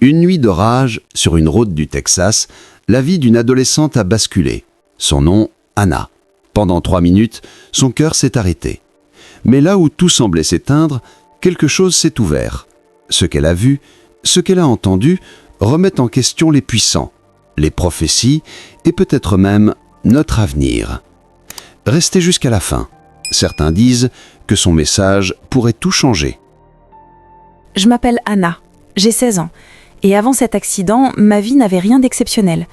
Une nuit d'orage, sur une route du Texas, la vie d'une adolescente a basculé. Son nom, Anna. Pendant 3 minutes, son cœur s'est arrêté. Mais là où tout semblait s'éteindre, quelque chose s'est ouvert. Ce qu'elle a vu, ce qu'elle a entendu, remet en question les puissants, les prophéties et peut-être même notre avenir. Restez jusqu'à la fin. Certains disent que son message pourrait tout changer. Je m'appelle Anna, j'ai 16 ans. Et avant cet accident, ma vie n'avait rien d'exceptionnel.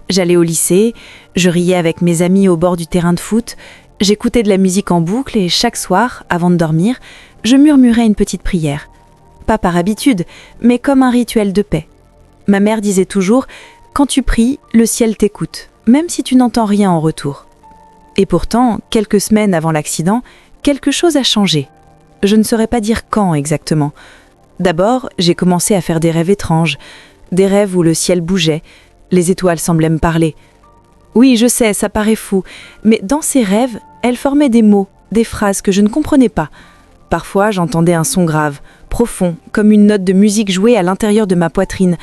J'allais au lycée, je riais avec mes amis au bord du terrain de foot, j'écoutais de la musique en boucle et chaque soir, avant de dormir, je murmurais une petite prière. Pas par habitude, mais comme un rituel de paix. Ma mère disait toujours « Quand tu pries, le ciel t'écoute, même si tu n'entends rien en retour ». Et pourtant, quelques semaines avant l'accident, quelque chose a changé. Je ne saurais pas dire quand exactement. D'abord, j'ai commencé à faire des rêves étranges, des rêves où le ciel bougeait, les étoiles semblaient me parler. Oui, je sais, ça paraît fou, mais dans ces rêves, elles formaient des mots, des phrases que je ne comprenais pas. Parfois, j'entendais un son grave, profond, comme une note de musique jouée à l'intérieur de ma poitrine.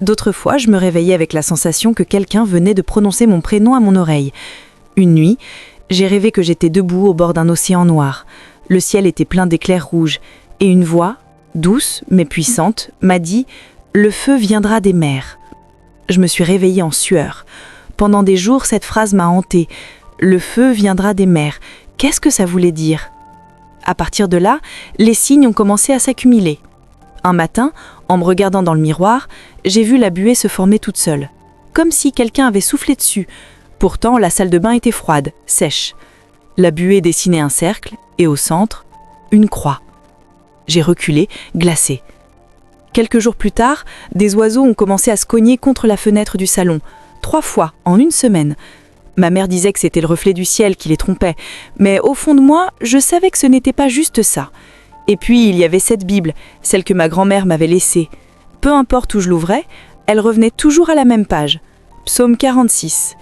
D'autres fois, je me réveillais avec la sensation que quelqu'un venait de prononcer mon prénom à mon oreille. Une nuit, j'ai rêvé que j'étais debout au bord d'un océan noir. Le ciel était plein d'éclairs rouges, et une voix, douce mais puissante, m'a dit « Le feu viendra des mers ». Je me suis réveillée en sueur. Pendant des jours, cette phrase m'a hantée. « Le feu viendra des mers ». Qu'est-ce que ça voulait dire ? À partir de là, les signes ont commencé à s'accumuler. Un matin, en me regardant dans le miroir, j'ai vu la buée se former toute seule. Comme si quelqu'un avait soufflé dessus. Pourtant, la salle de bain était froide, sèche. La buée dessinait un cercle et au centre, une croix. J'ai reculé, glacée. Quelques jours plus tard, des oiseaux ont commencé à se cogner contre la fenêtre du salon. 3 fois, en une semaine. Ma mère disait que c'était le reflet du ciel qui les trompait. Mais au fond de moi, je savais que ce n'était pas juste ça. Et puis, il y avait cette Bible, celle que ma grand-mère m'avait laissée. Peu importe où je l'ouvrais, elle revenait toujours à la même page. Psaume 46.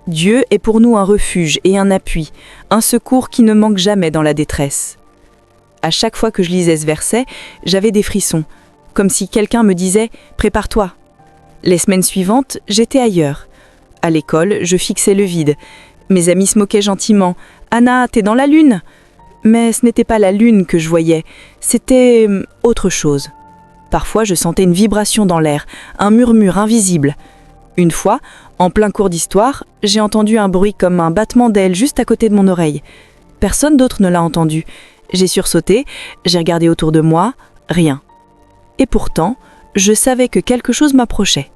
Dieu est pour nous un refuge et un appui, un secours qui ne manque jamais dans la détresse. À chaque fois que je lisais ce verset, j'avais des frissons, comme si quelqu'un me disait « Prépare-toi ». Les semaines suivantes, j'étais ailleurs. À l'école, je fixais le vide. Mes amis se moquaient gentiment. « Anna, t'es dans la lune !» Mais ce n'était pas la lune que je voyais, c'était autre chose. Parfois, je sentais une vibration dans l'air, un murmure invisible. Une fois, en plein cours d'histoire, j'ai entendu un bruit comme un battement d'ailes juste à côté de mon oreille. Personne d'autre ne l'a entendu. J'ai sursauté, j'ai regardé autour de moi, rien. Et pourtant, je savais que quelque chose m'approchait.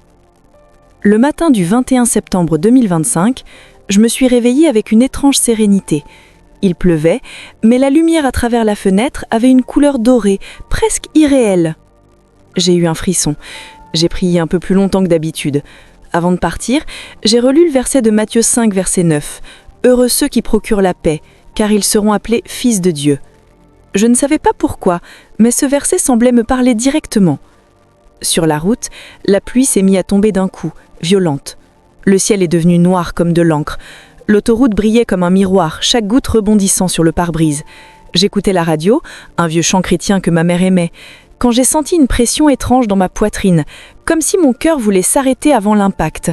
Le matin du 21 septembre 2025, je me suis réveillée avec une étrange sérénité. Il pleuvait, mais la lumière à travers la fenêtre avait une couleur dorée, presque irréelle. J'ai eu un frisson. J'ai prié un peu plus longtemps que d'habitude. Avant de partir, j'ai relu le verset de Matthieu 5, verset 9. « Heureux ceux qui procurent la paix, car ils seront appelés fils de Dieu. » Je ne savais pas pourquoi, mais ce verset semblait me parler directement. Sur la route, la pluie s'est mise à tomber d'un coup, violente. Le ciel est devenu noir comme de l'encre. L'autoroute brillait comme un miroir, chaque goutte rebondissant sur le pare-brise. J'écoutais la radio, un vieux chant chrétien que ma mère aimait, quand j'ai senti une pression étrange dans ma poitrine, comme si mon cœur voulait s'arrêter avant l'impact.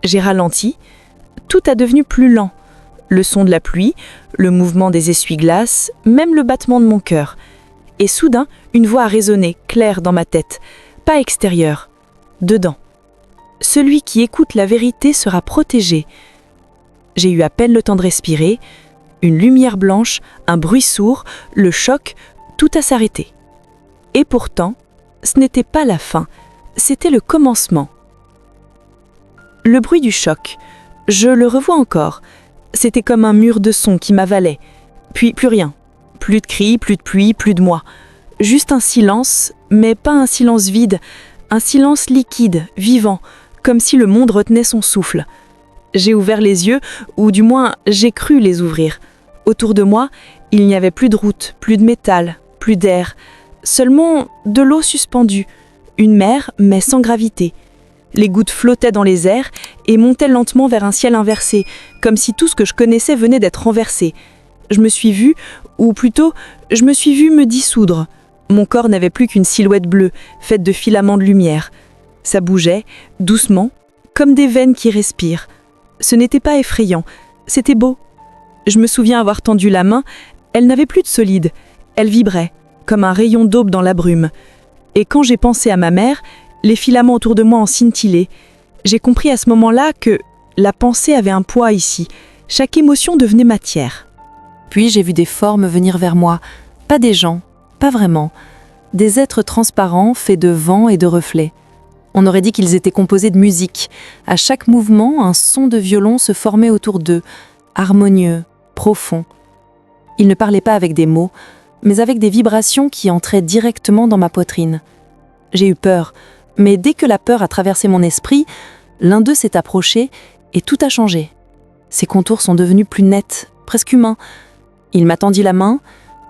J'ai ralenti. Tout a devenu plus lent. Le son de la pluie, le mouvement des essuie-glaces, même le battement de mon cœur. Et soudain, une voix a résonné, claire dans ma tête. Pas extérieure, dedans. Celui qui écoute la vérité sera protégé. J'ai eu à peine le temps de respirer. Une lumière blanche, un bruit sourd, le choc, tout a s'arrêté. Et pourtant, ce n'était pas la fin, c'était le commencement. Le bruit du choc, je le revois encore. C'était comme un mur de son qui m'avalait. Puis plus rien. Plus de cris, plus de pluie, plus de moi. Juste un silence, mais pas un silence vide. Un silence liquide, vivant, comme si le monde retenait son souffle. J'ai ouvert les yeux, ou du moins j'ai cru les ouvrir. Autour de moi, il n'y avait plus de route, plus de métal, plus d'air. Seulement de l'eau suspendue. Une mer, mais sans gravité. Les gouttes flottaient dans les airs et montaient lentement vers un ciel inversé, comme si tout ce que je connaissais venait d'être renversé. Je me suis vue, ou plutôt, je me suis vue me dissoudre. Mon corps n'avait plus qu'une silhouette bleue, faite de filaments de lumière. Ça bougeait, doucement, comme des veines qui respirent. Ce n'était pas effrayant, c'était beau. Je me souviens avoir tendu la main, elle n'avait plus de solide, elle vibrait, comme un rayon d'aube dans la brume. Et quand j'ai pensé à ma mère, les filaments autour de moi en scintillaient. J'ai compris à ce moment-là que la pensée avait un poids ici. Chaque émotion devenait matière. Puis j'ai vu des formes venir vers moi. Pas des gens, pas vraiment. Des êtres transparents faits de vent et de reflets. On aurait dit qu'ils étaient composés de musique. À chaque mouvement, un son de violon se formait autour d'eux, harmonieux, profond. Ils ne parlaient pas avec des mots, mais avec des vibrations qui entraient directement dans ma poitrine. J'ai eu peur, mais dès que la peur a traversé mon esprit, l'un d'eux s'est approché et tout a changé. Ses contours sont devenus plus nets, presque humains. Il m'a tendu la main,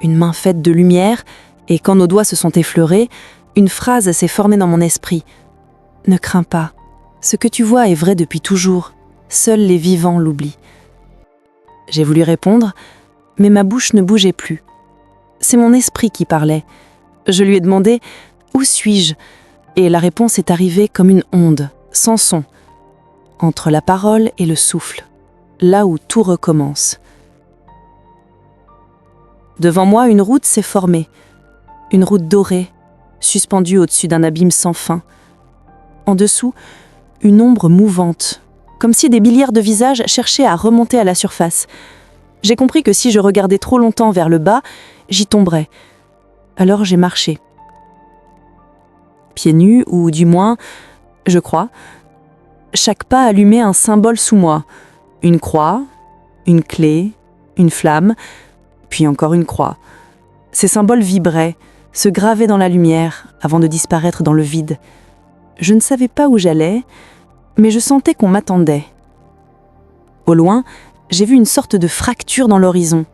une main faite de lumière, et quand nos doigts se sont effleurés, une phrase s'est formée dans mon esprit. « Ne crains pas, ce que tu vois est vrai depuis toujours, seuls les vivants l'oublient. » J'ai voulu répondre, mais ma bouche ne bougeait plus. C'est mon esprit qui parlait. Je lui ai demandé « Où suis-je ?» Et la réponse est arrivée comme une onde, sans son, entre la parole et le souffle, là où tout recommence. Devant moi, une route s'est formée, une route dorée, suspendue au-dessus d'un abîme sans fin. En dessous, une ombre mouvante, comme si des milliards de visages cherchaient à remonter à la surface. J'ai compris que si je regardais trop longtemps vers le bas, j'y tomberais. Alors j'ai marché. Pieds nus, ou du moins, je crois, chaque pas allumait un symbole sous moi. Une croix, une clé, une flamme, puis encore une croix. Ces symboles vibraient, se gravaient dans la lumière avant de disparaître dans le vide. Je ne savais pas où j'allais, mais je sentais qu'on m'attendait. Au loin, j'ai vu une sorte de fracture dans l'horizon.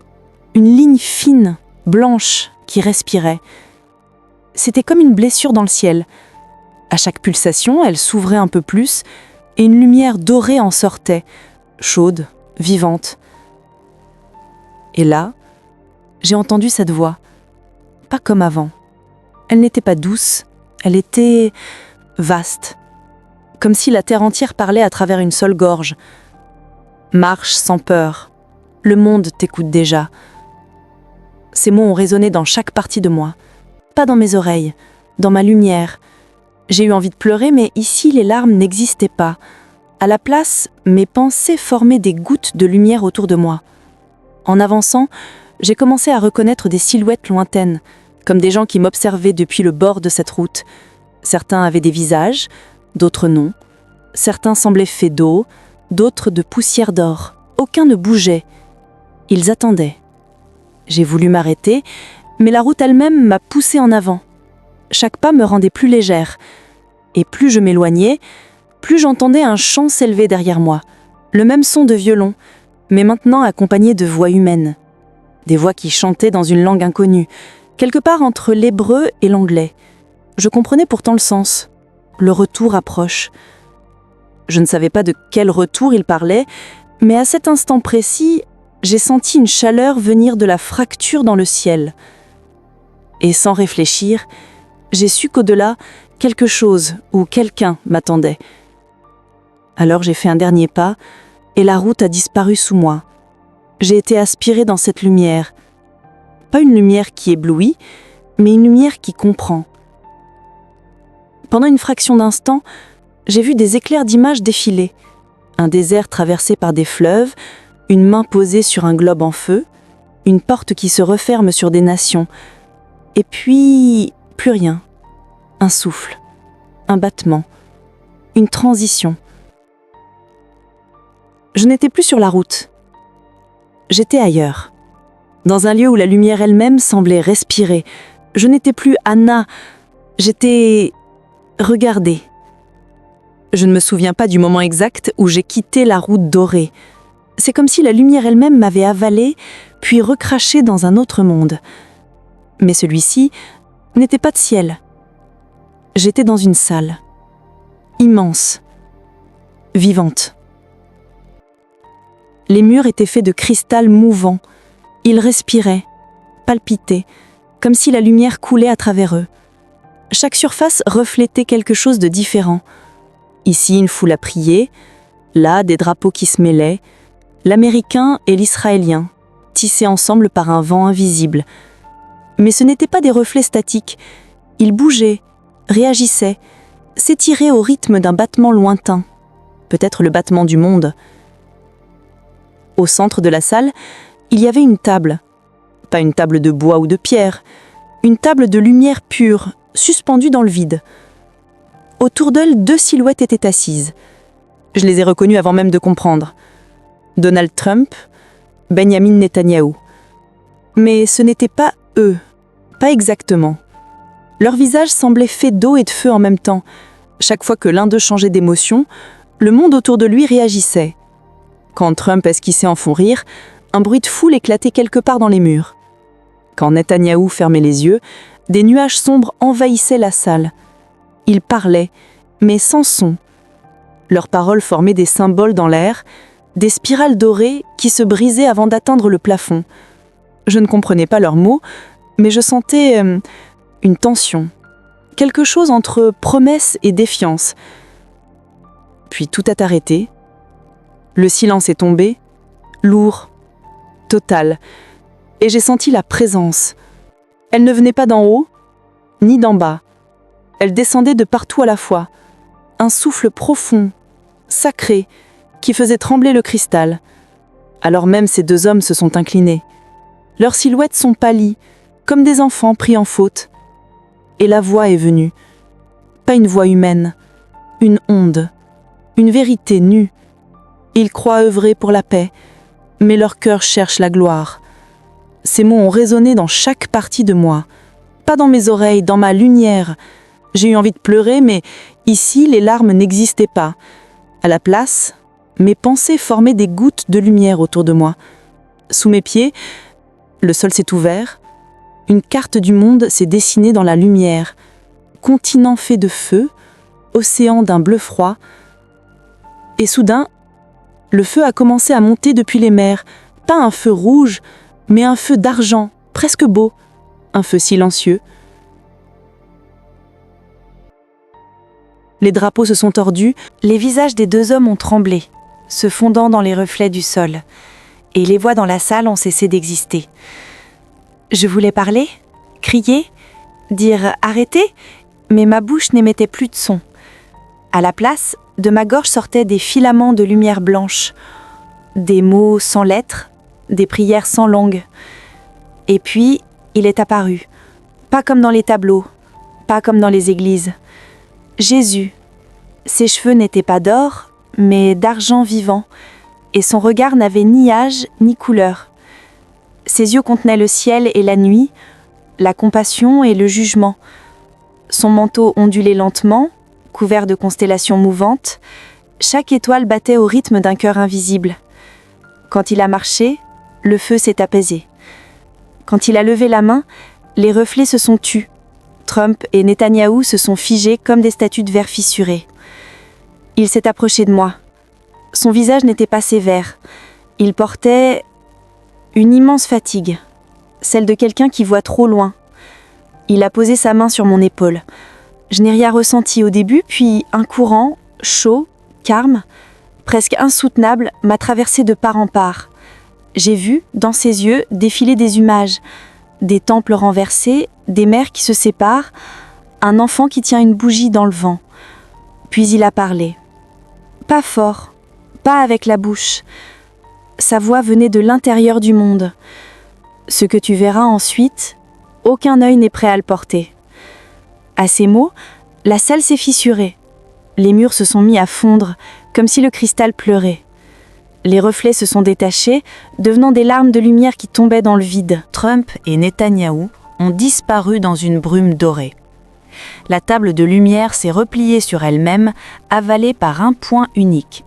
Une ligne fine, blanche, qui respirait. C'était comme une blessure dans le ciel. À chaque pulsation, elle s'ouvrait un peu plus, et une lumière dorée en sortait, chaude, vivante. Et là, j'ai entendu cette voix. Pas comme avant. Elle n'était pas douce, elle était vaste. Comme si la terre entière parlait à travers une seule gorge. Marche sans peur. Le monde t'écoute déjà. Ces mots ont résonné dans chaque partie de moi. Pas dans mes oreilles, dans ma lumière. J'ai eu envie de pleurer, mais ici, les larmes n'existaient pas. À la place, mes pensées formaient des gouttes de lumière autour de moi. En avançant, j'ai commencé à reconnaître des silhouettes lointaines, comme des gens qui m'observaient depuis le bord de cette route. Certains avaient des visages, d'autres non. Certains semblaient faits d'eau, d'autres de poussière d'or. Aucun ne bougeait. Ils attendaient. J'ai voulu m'arrêter, mais la route elle-même m'a poussée en avant. Chaque pas me rendait plus légère. Et plus je m'éloignais, plus j'entendais un chant s'élever derrière moi. Le même son de violon, mais maintenant accompagné de voix humaines. Des voix qui chantaient dans une langue inconnue, quelque part entre l'hébreu et l'anglais. Je comprenais pourtant le sens. Le retour approche. Je ne savais pas de quel retour il parlait, mais à cet instant précis, j'ai senti une chaleur venir de la fracture dans le ciel. Et sans réfléchir, j'ai su qu'au-delà, quelque chose ou quelqu'un m'attendait. Alors j'ai fait un dernier pas, et la route a disparu sous moi. J'ai été aspirée dans cette lumière. Pas une lumière qui éblouit, mais une lumière qui comprend. Pendant une fraction d'instant, j'ai vu des éclairs d'images défiler. Un désert traversé par des fleuves, une main posée sur un globe en feu, une porte qui se referme sur des nations. Et puis, plus rien. Un souffle, un battement, une transition. Je n'étais plus sur la route. J'étais ailleurs. Dans un lieu où la lumière elle-même semblait respirer. Je n'étais plus Anna, j'étais regardée. Je ne me souviens pas du moment exact où j'ai quitté la route dorée. C'est comme si la lumière elle-même m'avait avalée, puis recrachée dans un autre monde. Mais celui-ci n'était pas de ciel. J'étais dans une salle, immense, vivante. Les murs étaient faits de cristal mouvant. Ils respiraient, palpitaient, comme si la lumière coulait à travers eux. Chaque surface reflétait quelque chose de différent. Ici, une foule à prier, là, des drapeaux qui se mêlaient, l'américain et l'israélien, tissés ensemble par un vent invisible. Mais ce n'étaient pas des reflets statiques. Ils bougeaient, réagissaient, s'étiraient au rythme d'un battement lointain, peut-être le battement du monde. Au centre de la salle, il y avait une table. Pas une table de bois ou de pierre, une table de lumière pure, suspendue dans le vide. Autour d'elle, 2 silhouettes étaient assises. Je les ai reconnues avant même de comprendre. Donald Trump, Benjamin Netanyahou. Mais ce n'étaient pas eux, pas exactement. Leurs visages semblaient faits d'eau et de feu en même temps. Chaque fois que l'un d'eux changeait d'émotion, le monde autour de lui réagissait. Quand Trump esquissait en fond rire, un bruit de foule éclatait quelque part dans les murs. Quand Netanyahou fermait les yeux, des nuages sombres envahissaient la salle. Ils parlaient, mais sans son. Leurs paroles formaient des symboles dans l'air, des spirales dorées qui se brisaient avant d'atteindre le plafond. Je ne comprenais pas leurs mots, mais je sentais une tension, quelque chose entre promesse et défiance. Puis tout a arrêté. Le silence est tombé, lourd, total, et j'ai senti la présence. Elle ne venait pas d'en haut, ni d'en bas. Elle descendait de partout à la fois. Un souffle profond, sacré, qui faisait trembler le cristal. Alors même ces 2 hommes se sont inclinés. Leurs silhouettes sont pâlies, comme des enfants pris en faute. Et la voix est venue. Pas une voix humaine, une onde, une vérité nue. Ils croient œuvrer pour la paix, mais leur cœur cherche la gloire. Ces mots ont résonné dans chaque partie de moi. Pas dans mes oreilles, dans ma lumière. J'ai eu envie de pleurer, mais ici, les larmes n'existaient pas. À la place, mes pensées formaient des gouttes de lumière autour de moi. Sous mes pieds, le sol s'est ouvert. Une carte du monde s'est dessinée dans la lumière. Continent fait de feu, océan d'un bleu froid. Et soudain, le feu a commencé à monter depuis les mers. Pas un feu rouge, mais un feu d'argent, presque beau. Un feu silencieux. Les drapeaux se sont tordus, les visages des 2 hommes ont tremblé, se fondant dans les reflets du sol, et les voix dans la salle ont cessé d'exister. Je voulais parler, crier, dire « arrêtez », mais ma bouche n'émettait plus de son. À la place, de ma gorge sortaient des filaments de lumière blanche, des mots sans lettres, des prières sans langue. Et puis, il est apparu, pas comme dans les tableaux, pas comme dans les églises. Jésus, ses cheveux n'étaient pas d'or, mais d'argent vivant, et son regard n'avait ni âge ni couleur. Ses yeux contenaient le ciel et la nuit, la compassion et le jugement. Son manteau ondulait lentement, couvert de constellations mouvantes. Chaque étoile battait au rythme d'un cœur invisible. Quand il a marché, le feu s'est apaisé. Quand il a levé la main, les reflets se sont tus. Trump et Netanyahou se sont figés comme des statues de verre fissurées. Il s'est approché de moi. Son visage n'était pas sévère. Il portait une immense fatigue, celle de quelqu'un qui voit trop loin. Il a posé sa main sur mon épaule. Je n'ai rien ressenti au début, puis un courant, chaud, calme, presque insoutenable, m'a traversé de part en part. J'ai vu, dans ses yeux, défiler des images, des temples renversés, des mers qui se séparent, un enfant qui tient une bougie dans le vent. Puis il a parlé. Pas fort, pas avec la bouche. Sa voix venait de l'intérieur du monde. Ce que tu verras ensuite, aucun œil n'est prêt à le porter. À ces mots, la salle s'est fissurée. Les murs se sont mis à fondre, comme si le cristal pleurait. Les reflets se sont détachés, devenant des larmes de lumière qui tombaient dans le vide. Trump et Netanyahou ont disparu dans une brume dorée. La table de lumière s'est repliée sur elle-même, avalée par un point unique.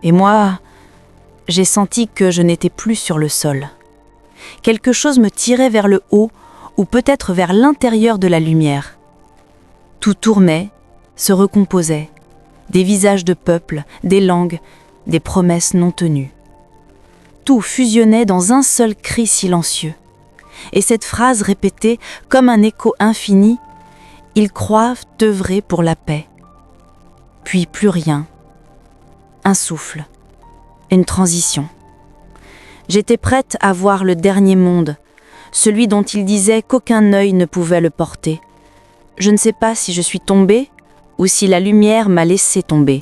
Et moi, j'ai senti que je n'étais plus sur le sol. Quelque chose me tirait vers le haut, ou peut-être vers l'intérieur de la lumière. Tout tournait, se recomposait. Des visages de peuples, des langues, des promesses non tenues. Tout fusionnait dans un seul cri silencieux. Et cette phrase répétée comme un écho infini, Ils croient œuvrer pour la paix. Puis plus rien. Un souffle. Une transition. J'étais prête à voir le dernier monde, celui dont ils disaient qu'aucun œil ne pouvait le porter. Je ne sais pas si je suis tombée ou si la lumière m'a laissé tomber.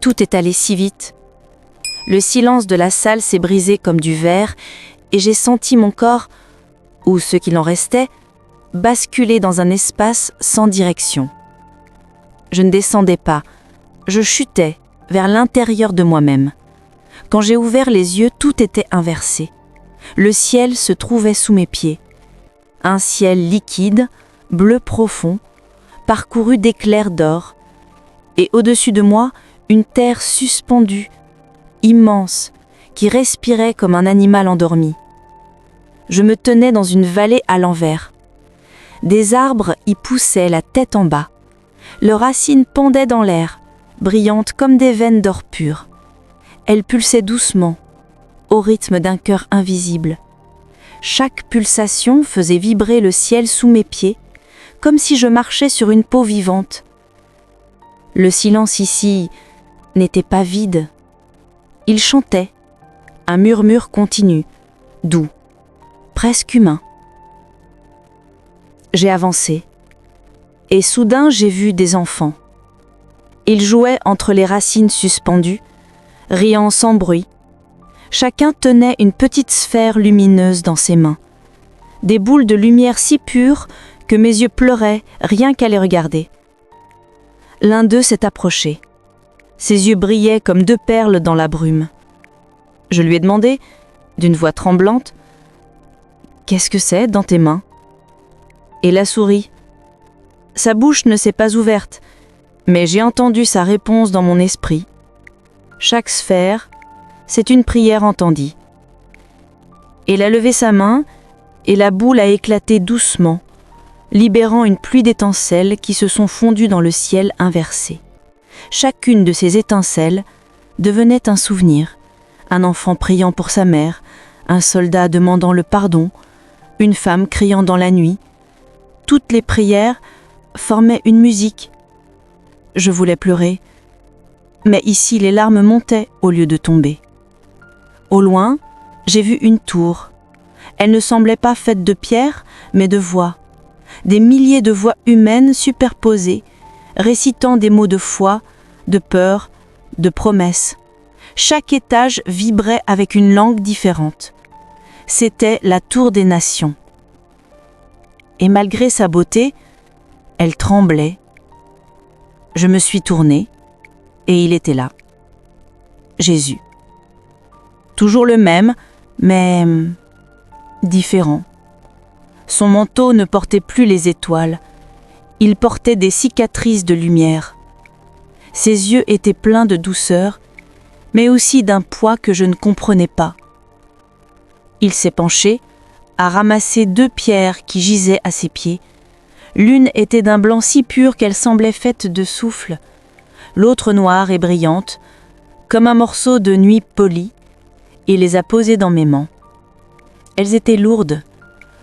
Tout est allé si vite. Le silence de la salle s'est brisé comme du verre et j'ai senti mon corps, ou ce qu'il en restait, basculer dans un espace sans direction. Je ne descendais pas, je chutais vers l'intérieur de moi-même. Quand j'ai ouvert les yeux, tout était inversé. Le ciel se trouvait sous mes pieds. Un ciel liquide, bleu profond, parcouru d'éclairs d'or, et au-dessus de moi, une terre suspendue, immense, qui respirait comme un animal endormi. Je me tenais dans une vallée à l'envers. Des arbres y poussaient la tête en bas. Leurs racines pendaient dans l'air, brillantes comme des veines d'or pur. Elles pulsaient doucement, au rythme d'un cœur invisible. Chaque pulsation faisait vibrer le ciel sous mes pieds, comme si je marchais sur une peau vivante. Le silence ici n'était pas vide. Il chantait, un murmure continu, doux, presque humain. J'ai avancé, et soudain j'ai vu des enfants. Ils jouaient entre les racines suspendues, riant sans bruit. Chacun tenait une petite sphère lumineuse dans ses mains. Des boules de lumière si pures que mes yeux pleuraient rien qu'à les regarder. L'un d'eux s'est approché. Ses yeux brillaient comme deux perles dans la brume. Je lui ai demandé, d'une voix tremblante, « Qu'est-ce que c'est dans tes mains ?» Et il a souri. Sa bouche ne s'est pas ouverte, mais j'ai entendu sa réponse dans mon esprit. Chaque sphère, c'est une prière entendue. Il a levé sa main et la boule a éclaté doucement, libérant une pluie d'étincelles qui se sont fondues dans le ciel inversé. Chacune de ces étincelles devenait un souvenir, un enfant priant pour sa mère, un soldat demandant le pardon, une femme criant dans la nuit. Toutes les prières formaient une musique. Je voulais pleurer, mais ici les larmes montaient au lieu de tomber. Au loin, j'ai vu une tour. Elle ne semblait pas faite de pierre, mais de voix. Des milliers de voix humaines superposées, récitant des mots de foi, de peur, de promesse. Chaque étage vibrait avec une langue différente. C'était la tour des nations. Et malgré sa beauté, elle tremblait. Je me suis tournée, et il était là. Jésus. Toujours le même, mais différent. Son manteau ne portait plus les étoiles. Il portait des cicatrices de lumière. Ses yeux étaient pleins de douceur, mais aussi d'un poids que je ne comprenais pas. Il s'est penché, a ramassé 2 pierres qui gisaient à ses pieds. L'une était d'un blanc si pur qu'elle semblait faite de souffle, l'autre noire et brillante, comme un morceau de nuit poli. Il les a posées dans mes mains. Elles étaient lourdes,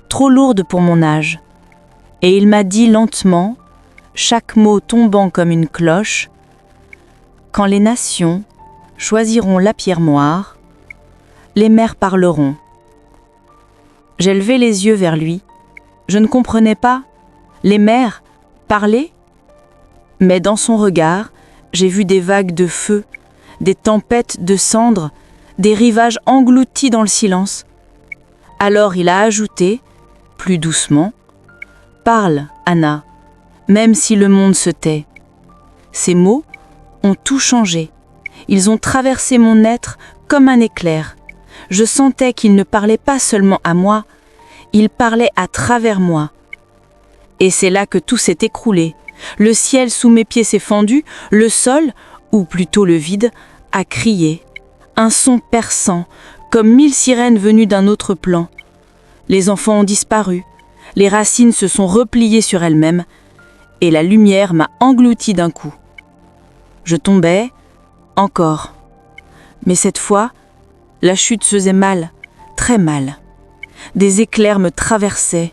trop lourdes pour mon âge, et il m'a dit lentement, chaque mot tombant comme une cloche, « Quand les nations choisiront la pierre moire, les mers parleront. » J'ai levé les yeux vers lui. Je ne comprenais pas. Les mers parler ? Mais dans son regard, j'ai vu des vagues de feu, des tempêtes de cendres, des rivages engloutis dans le silence. Alors il a ajouté, plus doucement, « Parle, Anna, même si le monde se tait. » Ces mots ont tout changé. Ils ont traversé mon être comme un éclair. Je sentais qu'il ne parlait pas seulement à moi, il parlait à travers moi. Et c'est là que tout s'est écroulé. Le ciel sous mes pieds s'est fendu, le sol, ou plutôt le vide, a crié. Un son perçant, comme 1000 sirènes venues d'un autre plan. Les enfants ont disparu, les racines se sont repliées sur elles-mêmes, et la lumière m'a englouti d'un coup. Je tombais, encore. Mais cette fois, la chute faisait mal, très mal. Des éclairs me traversaient,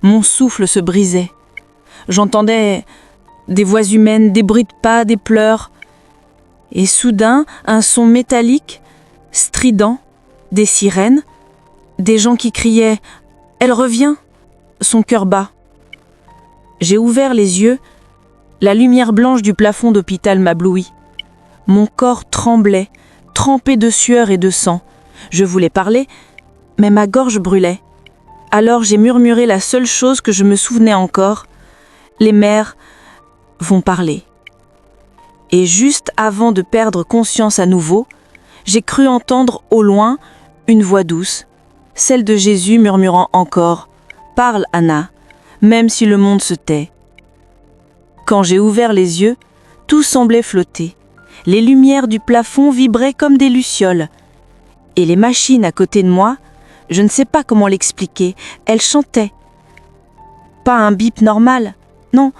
mon souffle se brisait. J'entendais des voix humaines, des bruits de pas, des pleurs. Et soudain, un son métallique, strident, des sirènes, des gens qui criaient « Elle revient !» son cœur bat. J'ai ouvert les yeux, la lumière blanche du plafond d'hôpital m'ablouit. Mon corps tremblait, trempé de sueur et de sang. Je voulais parler, mais ma gorge brûlait. Alors j'ai murmuré la seule chose que je me souvenais encore. Les mères vont parler. Et juste avant de perdre conscience à nouveau, j'ai cru entendre au loin une voix douce, celle de Jésus murmurant encore « Parle, Anna, même si le monde se tait. » Quand j'ai ouvert les yeux, tout semblait flotter. Les lumières du plafond vibraient comme des lucioles. Et les machines à côté de moi, je ne sais pas comment l'expliquer, elles chantaient. Pas un bip normal, non,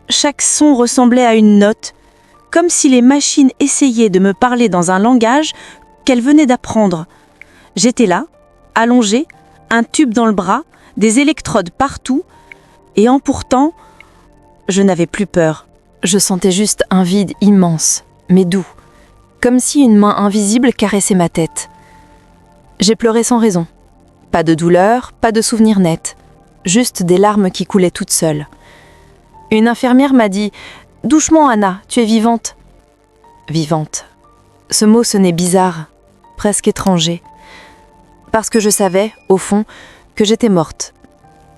chaque son ressemblait à une note, comme si les machines essayaient de me parler dans un langage qu'elles venaient d'apprendre. J'étais là, allongée, un tube dans le bras, des électrodes partout, et en pourtant, je n'avais plus peur. Je sentais juste un vide immense, mais doux, comme si une main invisible caressait ma tête. J'ai pleuré sans raison. Pas de douleur, pas de souvenir net, juste des larmes qui coulaient toutes seules. Une infirmière m'a dit « Doucement, Anna, tu es vivante. » Vivante. Ce mot sonnait bizarre, presque étranger. Parce que je savais, au fond, que j'étais morte.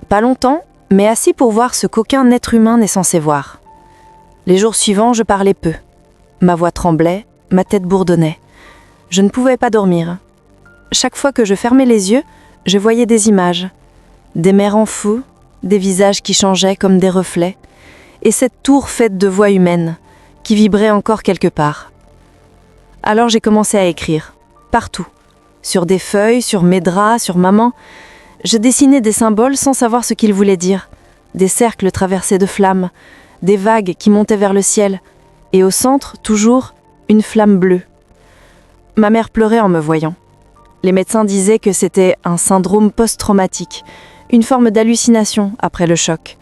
Pas longtemps, mais assez pour voir ce qu'aucun être humain n'est censé voir. Les jours suivants, je parlais peu. Ma voix tremblait, ma tête bourdonnait. Je ne pouvais pas dormir. Chaque fois que je fermais les yeux, je voyais des images. Des mers en feu, des visages qui changeaient comme des reflets, et cette tour faite de voix humaines, qui vibrait encore quelque part. Alors j'ai commencé à écrire, partout. Sur des feuilles, sur mes draps, sur maman. Je dessinais des symboles sans savoir ce qu'ils voulaient dire. Des cercles traversés de flammes, des vagues qui montaient vers le ciel, et au centre, toujours, une flamme bleue. Ma mère pleurait en me voyant. Les médecins disaient que c'était un syndrome post-traumatique, une forme d'hallucination après le choc.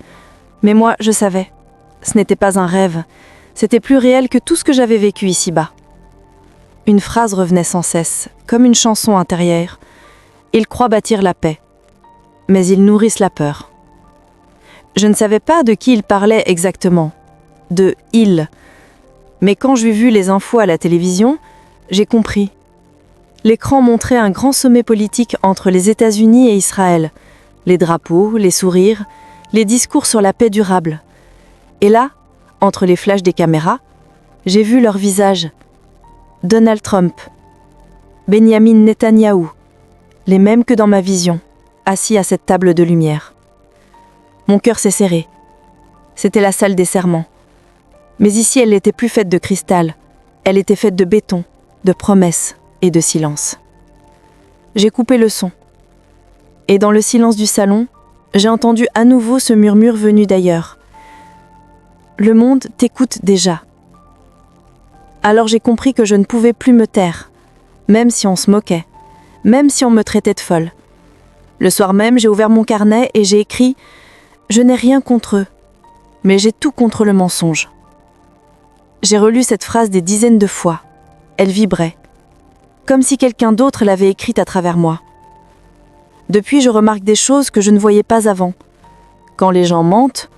Mais moi, je savais. Ce n'était pas un rêve. C'était plus réel que tout ce que j'avais vécu ici-bas. Une phrase revenait sans cesse, comme une chanson intérieure. Ils croient bâtir la paix, mais ils nourrissent la peur. Je ne savais pas de qui ils parlaient exactement, de « ils ». Mais quand j'ai vu les infos à la télévision, j'ai compris. L'écran montrait un grand sommet politique entre les États-Unis et Israël. Les drapeaux, les sourires, les discours sur la paix durable. Et là, entre les flashs des caméras, j'ai vu leurs visages. Donald Trump, Benjamin Netanyahou, les mêmes que dans ma vision, assis à cette table de lumière. Mon cœur s'est serré. C'était la salle des serments. Mais ici, elle n'était plus faite de cristal. Elle était faite de béton, de promesses et de silence. J'ai coupé le son. Et dans le silence du salon, j'ai entendu à nouveau ce murmure venu d'ailleurs. Le monde t'écoute déjà. Alors j'ai compris que je ne pouvais plus me taire, même si on se moquait, même si on me traitait de folle. Le soir même, j'ai ouvert mon carnet et j'ai écrit « Je n'ai rien contre eux, mais j'ai tout contre le mensonge ». J'ai relu cette phrase des dizaines de fois. Elle vibrait, comme si quelqu'un d'autre l'avait écrite à travers moi. Depuis, je remarque des choses que je ne voyais pas avant. Quand les gens mentent,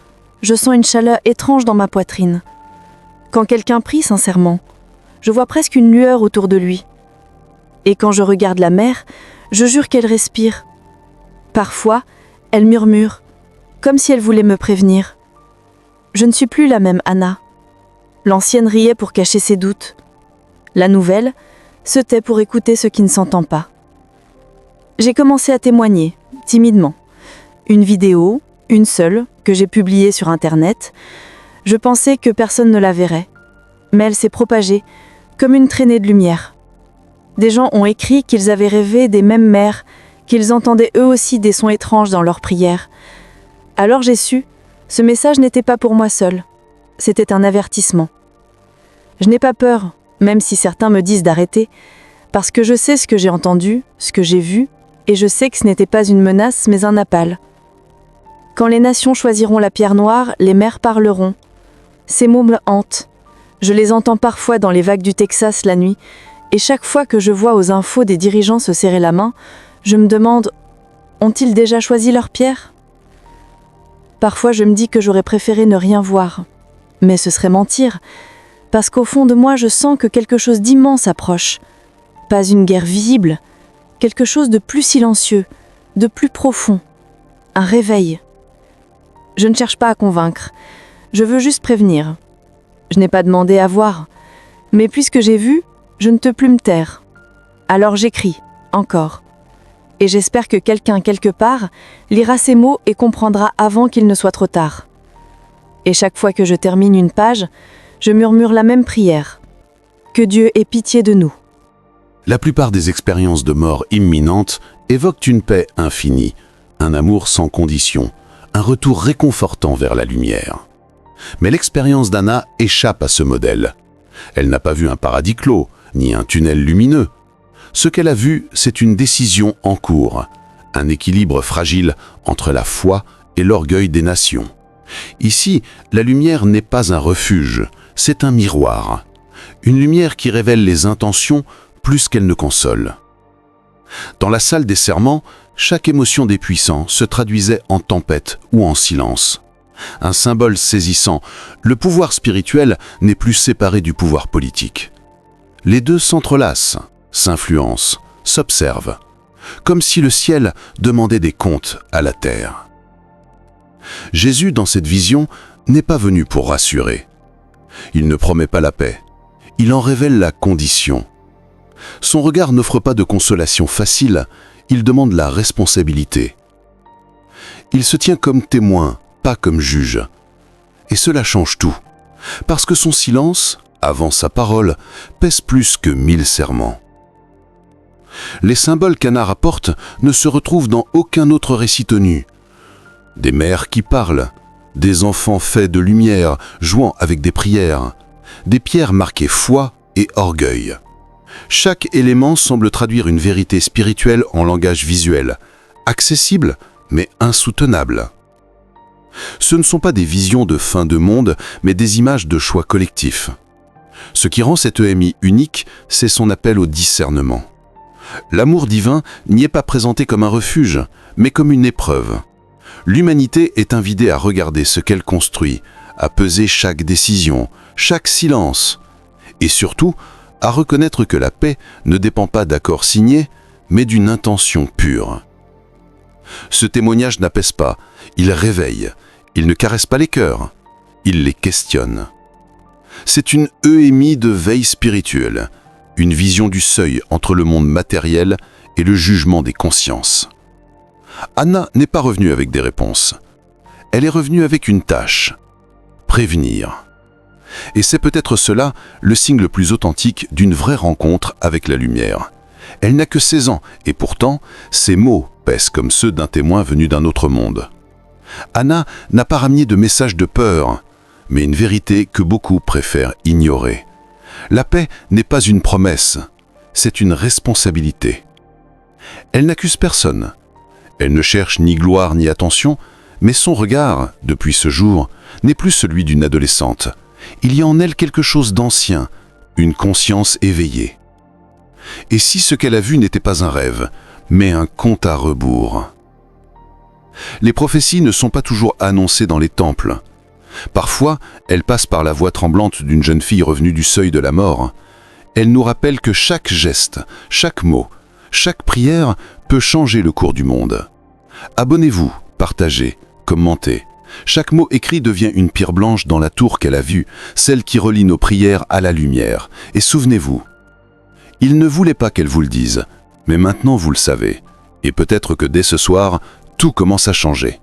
je sens une chaleur étrange dans ma poitrine. Quand quelqu'un prie sincèrement, je vois presque une lueur autour de lui. Et quand je regarde la mer, je jure qu'elle respire. Parfois, elle murmure, comme si elle voulait me prévenir. Je ne suis plus la même Anna. L'ancienne riait pour cacher ses doutes. La nouvelle se tait pour écouter ce qui ne s'entend pas. J'ai commencé à témoigner, timidement. Une vidéo, une seule, que j'ai publiée sur Internet. Je pensais que personne ne la verrait. Mais elle s'est propagée, comme une traînée de lumière. Des gens ont écrit qu'ils avaient rêvé des mêmes mères, qu'ils entendaient eux aussi des sons étranges dans leurs prières. Alors j'ai su, ce message n'était pas pour moi seul. C'était un avertissement. Je n'ai pas peur, même si certains me disent d'arrêter, parce que je sais ce que j'ai entendu, ce que j'ai vu, et je sais que ce n'était pas une menace, mais un appel. Quand les nations choisiront la pierre noire, les mers parleront. Ces mots me hantent. Je les entends parfois dans les vagues du Texas la nuit, et chaque fois que je vois aux infos des dirigeants se serrer la main, je me demande, ont-ils déjà choisi leur pierre ? Parfois je me dis que j'aurais préféré ne rien voir. Mais ce serait mentir, parce qu'au fond de moi je sens que quelque chose d'immense approche. Pas une guerre visible, quelque chose de plus silencieux, de plus profond. Un réveil. Je ne cherche pas à convaincre, je veux juste prévenir. Je n'ai pas demandé à voir, mais puisque j'ai vu, je ne peux plus me taire. Alors j'écris, encore. Et j'espère que quelqu'un quelque part lira ces mots et comprendra avant qu'il ne soit trop tard. Et chaque fois que je termine une page, je murmure la même prière. Que Dieu ait pitié de nous. La plupart des expériences de mort imminente évoquent une paix infinie, un amour sans condition, un retour réconfortant vers la lumière. Mais l'expérience d'Anna échappe à ce modèle. Elle n'a pas vu un paradis clos, ni un tunnel lumineux. Ce qu'elle a vu, c'est une décision en cours, un équilibre fragile entre la foi et l'orgueil des nations. Ici, la lumière n'est pas un refuge, c'est un miroir. Une lumière qui révèle les intentions plus qu'elle ne console. Dans la salle des serments, chaque émotion des puissants se traduisait en tempête ou en silence. Un symbole saisissant, le pouvoir spirituel n'est plus séparé du pouvoir politique. Les deux s'entrelacent, s'influencent, s'observent, comme si le ciel demandait des comptes à la terre. Jésus, dans cette vision, n'est pas venu pour rassurer. Il ne promet pas la paix, il en révèle la condition. Son regard n'offre pas de consolation facile, il demande la responsabilité. Il se tient comme témoin, pas comme juge. Et cela change tout, parce que son silence, avant sa parole, pèse plus que 1000 serments. Les symboles qu'Anna rapporte ne se retrouvent dans aucun autre récit tenu. Des mères qui parlent, des enfants faits de lumière jouant avec des prières, des pierres marquées foi et orgueil. Chaque élément semble traduire une vérité spirituelle en langage visuel, accessible mais insoutenable. Ce ne sont pas des visions de fin de monde, mais des images de choix collectifs. Ce qui rend cette EMI unique, c'est son appel au discernement. L'amour divin n'y est pas présenté comme un refuge, mais comme une épreuve. L'humanité est invitée à regarder ce qu'elle construit, à peser chaque décision, chaque silence, et surtout à reconnaître que la paix ne dépend pas d'accords signés, mais d'une intention pure. Ce témoignage n'apaise pas, il réveille, il ne caresse pas les cœurs, il les questionne. C'est une EMI de veille spirituelle, une vision du seuil entre le monde matériel et le jugement des consciences. Anna n'est pas revenue avec des réponses. Elle est revenue avec une tâche, prévenir. Et c'est peut-être cela le signe le plus authentique d'une vraie rencontre avec la lumière. Elle n'a que 16 ans, et pourtant, ses mots pèsent comme ceux d'un témoin venu d'un autre monde. Anna n'a pas ramené de message de peur, mais une vérité que beaucoup préfèrent ignorer. La paix n'est pas une promesse, c'est une responsabilité. Elle n'accuse personne. Elle ne cherche ni gloire ni attention, mais son regard, depuis ce jour, n'est plus celui d'une adolescente. Il y a en elle quelque chose d'ancien, une conscience éveillée. Et si ce qu'elle a vu n'était pas un rêve, mais un compte à rebours? Les prophéties ne sont pas toujours annoncées dans les temples. Parfois, elles passent par la voix tremblante d'une jeune fille revenue du seuil de la mort. Elles nous rappellent que chaque geste, chaque mot, chaque prière peut changer le cours du monde. Abonnez-vous, partagez, commentez. Chaque mot écrit devient une pierre blanche dans la tour qu'elle a vue, celle qui relie nos prières à la lumière. Et souvenez-vous, il ne voulait pas qu'elle vous le dise, mais maintenant vous le savez. Et peut-être que dès ce soir, tout commence à changer.